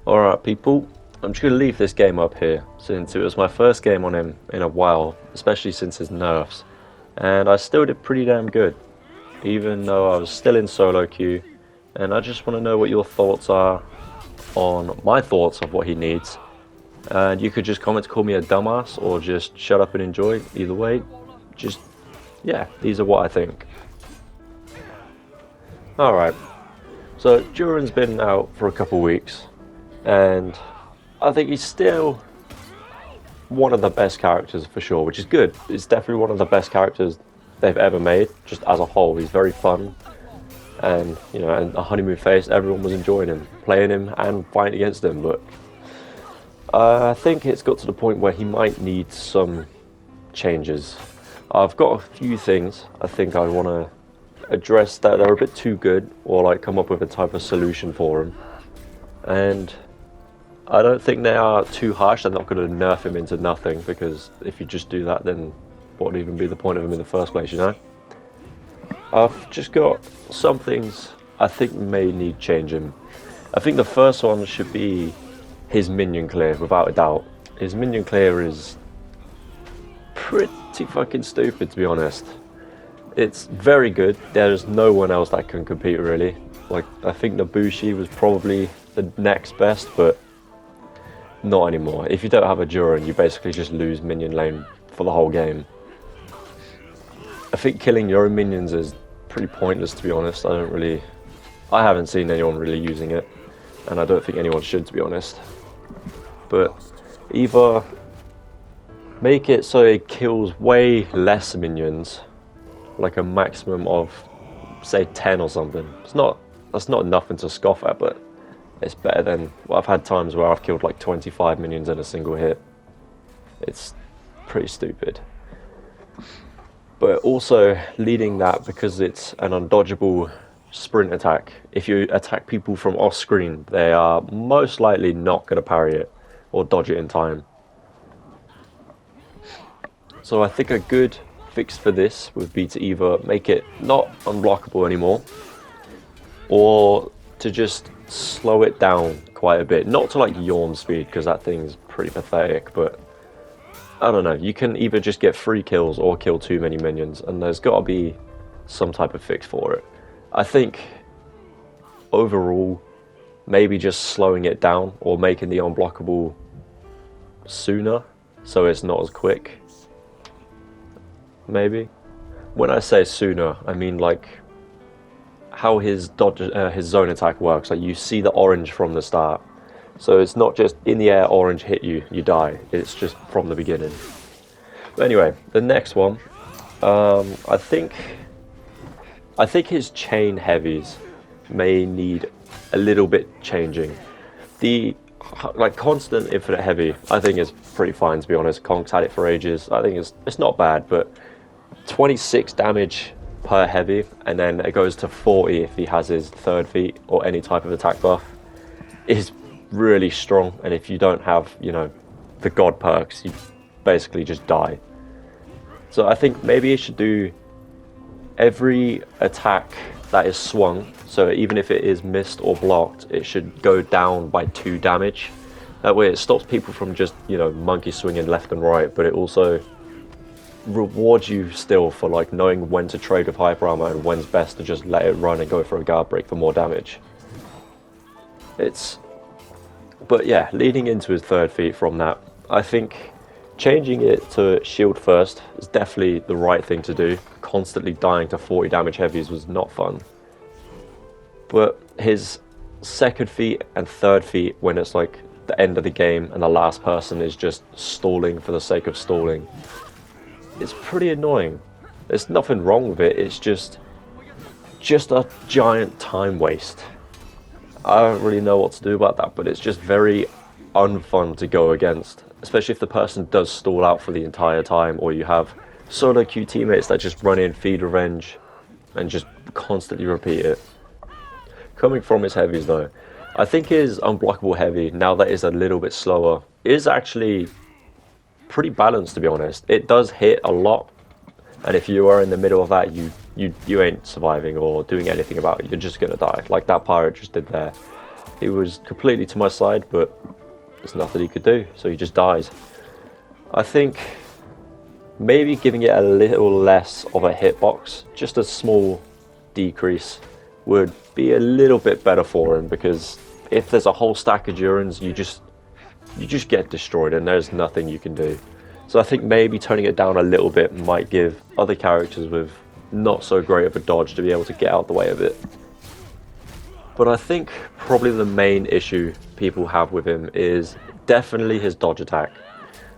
Alright people, I'm just going to leave this game up here since it was my first game on him in a while, especially since his nerfs, and I still did pretty damn good, even though I was still in solo queue, and I just want to know what your thoughts are on my thoughts of what he needs, and you could just comment to call me a dumbass or just shut up and enjoy, either way, just, yeah, these are what I think. Alright, so Juren's been out for a couple weeks. And I think he's still one of the best characters for sure, which is good. It's definitely one of the best characters they've ever made, just as a whole. He's very fun, and you know, and a honeymoon phase. Everyone was enjoying him, playing him, and fighting against him. But I think it's got to the point where he might need some changes. I've got a few things I think I want to address that are a bit too good, or like come up with a type of solution for him, and I don't think they are too harsh. They're not going to nerf him into nothing, because if you just do that, then what would even be the point of him in the first place, you know? I've just got some things I think may need changing. I think the first one should be his minion clear, without a doubt. His minion clear is pretty fucking stupid, to be honest. It's very good. There's no one else that can compete, really. Like, I think Nobushi was probably the next best, but not anymore. If you don't have a Juren, you basically just lose minion lane for the whole game. I think killing your own minions is pretty pointless, to be honest. I haven't seen anyone really using it, and I don't think anyone should, to be honest. But either make it so it kills way less minions, like a maximum of, say, 10 or something. That's not nothing to scoff at, but it's better than, well, I've had times where I've killed like 25 minions in a single hit. It's pretty stupid. But also leading that, because it's an undodgeable sprint attack, if you attack people from off screen, they are most likely not going to parry it or dodge it in time. So I think a good fix for this would be to either make it not unblockable anymore, or to just slow it down quite a bit. Not to like yawn speed, because that thing's pretty pathetic, but I don't know, you can either just get 3 kills or kill too many minions, and there's got to be some type of fix for it. I think overall, maybe just slowing it down or making the unblockable sooner so it's not as quick. Maybe. When I say sooner, I mean like how his zone attack works. Like, you see the orange from the start, so it's not just in the air, orange hit you, you die. It's just from the beginning. But anyway, the next one, I think his chain heavies may need a little bit changing. The like constant infinite heavy, I think is pretty fine, to be honest. Konk's had it for ages. I think it's not bad, but 26 damage per heavy, and then it goes to 40 if he has his third feat or any type of attack buff, is really strong. And if you don't have, you know, the god perks, you basically just die. So I think maybe it should do every attack that is swung, so even if it is missed or blocked, it should go down by 2 damage. That way it stops people from just, you know, monkey swinging left and right, but it also rewards you still for like knowing when to trade with hyper armor and when's best to just let it run and go for a guard break for more damage. But yeah, leading into his third feat from that, I think changing it to shield first is definitely the right thing to do. Constantly dying to 40 damage heavies was not fun. But his second feat and third feat, when it's like the end of the game and the last person is just stalling for the sake of stalling, it's pretty annoying. There's nothing wrong with it, it's just a giant time waste. I don't really know what to do about that, but it's just very unfun to go against, especially if the person does stall out for the entire time, or you have solo queue teammates that just run in, feed revenge, and just constantly repeat it. Coming from his heavies though, I think his unblockable heavy, now that is a little bit slower, is actually pretty balanced, to be honest. It does hit a lot, and if you are in the middle of that, you ain't surviving or doing anything about it. You're just gonna die, like that pirate just did there. He was completely to my side, but there's nothing he could do, so he just dies. I think maybe giving it a little less of a hitbox, just a small decrease, would be a little bit better for him, because if there's a whole stack of Jurens, you just get destroyed and there's nothing you can do. So I think maybe toning it down a little bit might give other characters with not so great of a dodge to be able to get out the way of it. But I think probably the main issue people have with him is definitely his dodge attack.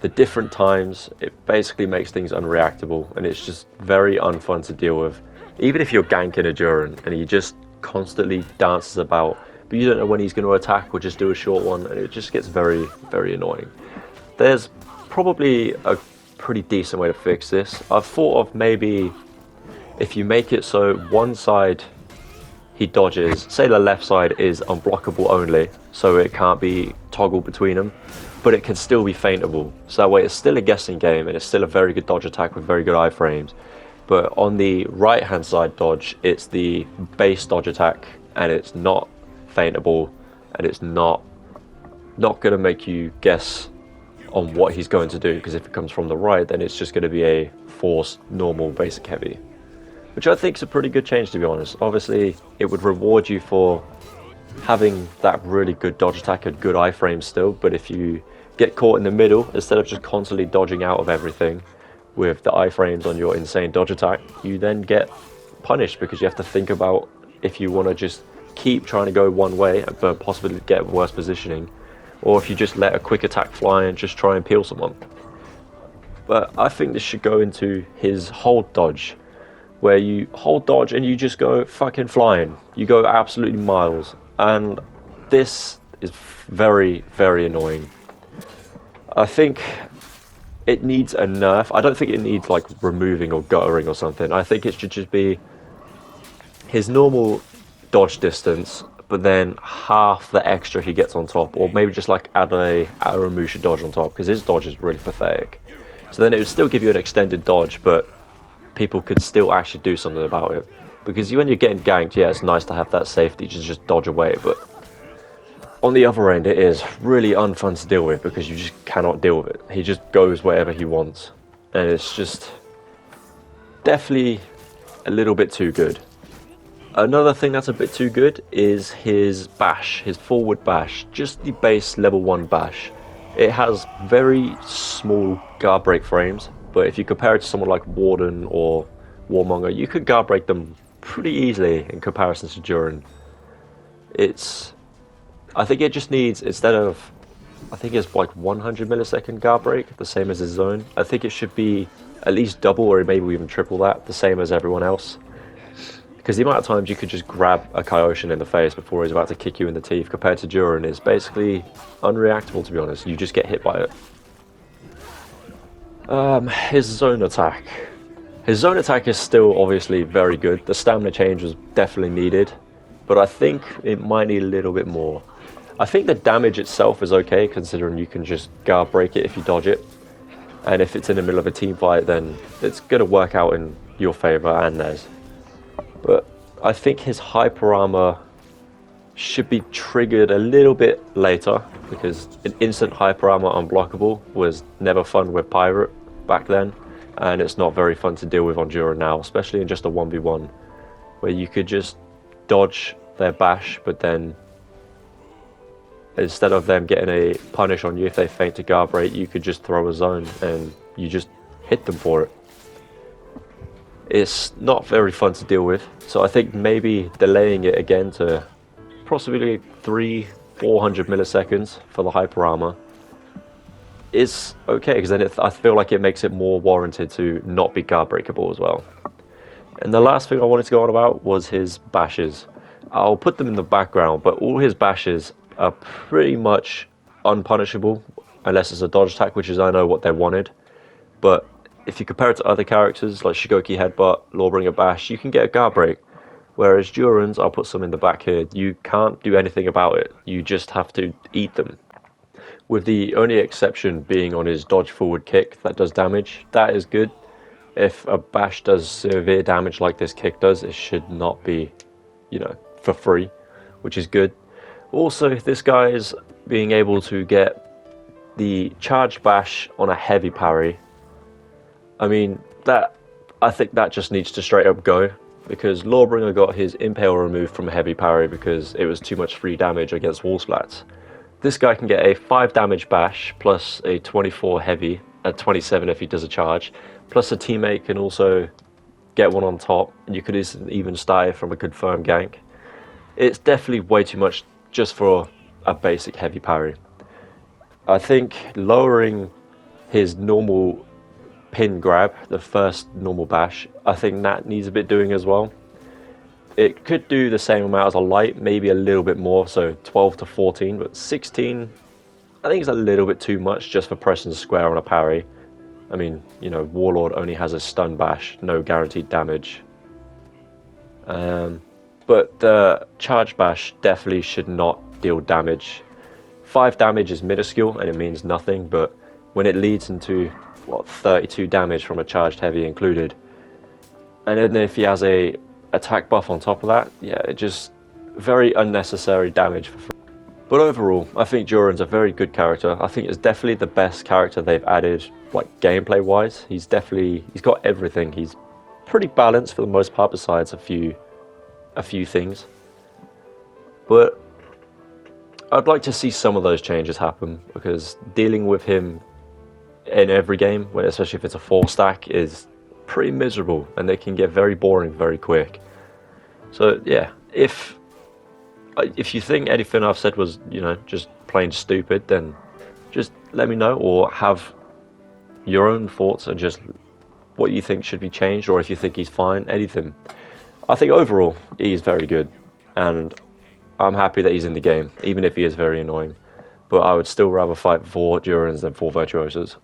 The different times, it basically makes things unreactable, and it's just very unfun to deal with. Even if you're ganking a Juren and he just constantly dances about, but you don't know when he's going to attack or just do a short one, and it just gets very, very annoying. There's probably a pretty decent way to fix this. I've thought of maybe if you make it so one side he dodges, say the left side is unblockable only, so it can't be toggled between them, but it can still be feintable. So that way it's still a guessing game and it's still a very good dodge attack with very good iframes. But on the right hand side dodge, it's the base dodge attack and it's not feintable, and it's not going to make you guess on what he's going to do, because if it comes from the right, then it's just going to be a force normal basic heavy, which I think is a pretty good change, to be honest. Obviously it would reward you for having that really good dodge attack and good iframes still, but if you get caught in the middle, instead of just constantly dodging out of everything with the iframes on your insane dodge attack, you then get punished because you have to think about if you want to just keep trying to go one way but possibly get worse positioning, or if you just let a quick attack fly and just try and peel someone. But I think this should go into his hold dodge, where you hold dodge and you just go fucking flying. You go absolutely miles, and this is very, very annoying. I think it needs a nerf. I don't think it needs like removing or guttering or something. I think it should just be his normal dodge distance, but then half the extra he gets on top, or maybe just like add a Aramusha dodge on top, because his dodge is really pathetic. So then it would still give you an extended dodge, but people could still actually do something about it. Because when you're getting ganked, yeah, it's nice to have that safety to just dodge away, but on the other end, it is really unfun to deal with because you just cannot deal with it. He just goes wherever he wants, and it's just definitely a little bit too good. Another thing that's a bit too good is his bash, his forward bash, just the base level 1 bash. It has very small guard break frames, but if you compare it to someone like Warden or Warmonger, you could guard break them pretty easily in comparison to Juren. I think it just needs, instead of, I think it's like 100 millisecond guard break, the same as his zone. I think it should be at least double or maybe even triple that, the same as everyone else. Because the amount of times you could just grab a Kaioshin in the face before he's about to kick you in the teeth compared to Juren is basically unreactable, to be honest. You just get hit by it. His zone attack. His zone attack is still obviously very good. The stamina change was definitely needed, but I think it might need a little bit more. I think the damage itself is okay, considering you can just guard break it if you dodge it. And if it's in the middle of a team fight, then it's going to work out in your favor and theirs. But I think his hyper armor should be triggered a little bit later, because an instant hyper armor unblockable was never fun with Pirate back then, and it's not very fun to deal with on Juren now, especially in just a 1v1, where you could just dodge their bash, but then instead of them getting a punish on you if they feint to guard break, you could just throw a zone and you just hit them for it. It's not very fun to deal with, so I think maybe delaying it again to possibly 300-400 milliseconds for the hyper armor is okay, because then I feel like it makes it more warranted to not be guard breakable as well. And the last thing I wanted to go on about was his bashes. I'll put them in the background, but all his bashes are pretty much unpunishable unless it's a dodge attack, which is, I know, what they wanted. But if you compare it to other characters like Shigoki Headbutt, Lawbringer Bash, you can get a guard break. Whereas Juren's, I'll put some in the back here, you can't do anything about it. You just have to eat them. With the only exception being on his dodge forward kick that does damage. That is good. If a bash does severe damage like this kick does, it should not be, for free, which is good. Also, this guy is being able to get the charge bash on a heavy parry. I mean, I think that just needs to straight up go, because Lawbringer got his impale removed from a heavy parry because it was too much free damage against wall splats. This guy can get a 5 damage bash plus a 24 heavy, a 27 if he does a charge, plus a teammate can also get one on top, and you could even start it from a confirmed gank. It's definitely way too much just for a basic heavy parry. I think lowering his normal pin grab, the first normal bash, I think that needs a bit doing as well. It could do the same amount as a light, maybe a little bit more, so 12 to 14, but 16, I think it's a little bit too much just for pressing square on a parry. I mean, you know, Warlord only has a stun bash, no guaranteed damage. But the charge bash definitely should not deal damage. 5 damage is minuscule and it means nothing, but when it leads into, what, 32 damage from a charged heavy included, and then if he has a attack buff on top of that, yeah, it just very unnecessary damage for free. But overall, I think Juren's a very good character. I think it's definitely the best character they've added, like gameplay wise. He's got everything. He's pretty balanced for the most part, besides a few things. But I'd like to see some of those changes happen, because dealing with him in every game, especially if it's a 4 stack, is pretty miserable, and they can get very boring very quick. So yeah, if you think anything I've said was, you know, just plain stupid, then just let me know, or have your own thoughts and just what you think should be changed, or if you think he's fine, anything. I think overall he's very good, and I'm happy that he's in the game, even if he is very annoying. But I would still rather fight 4 Jurens than 4 Virtuosos.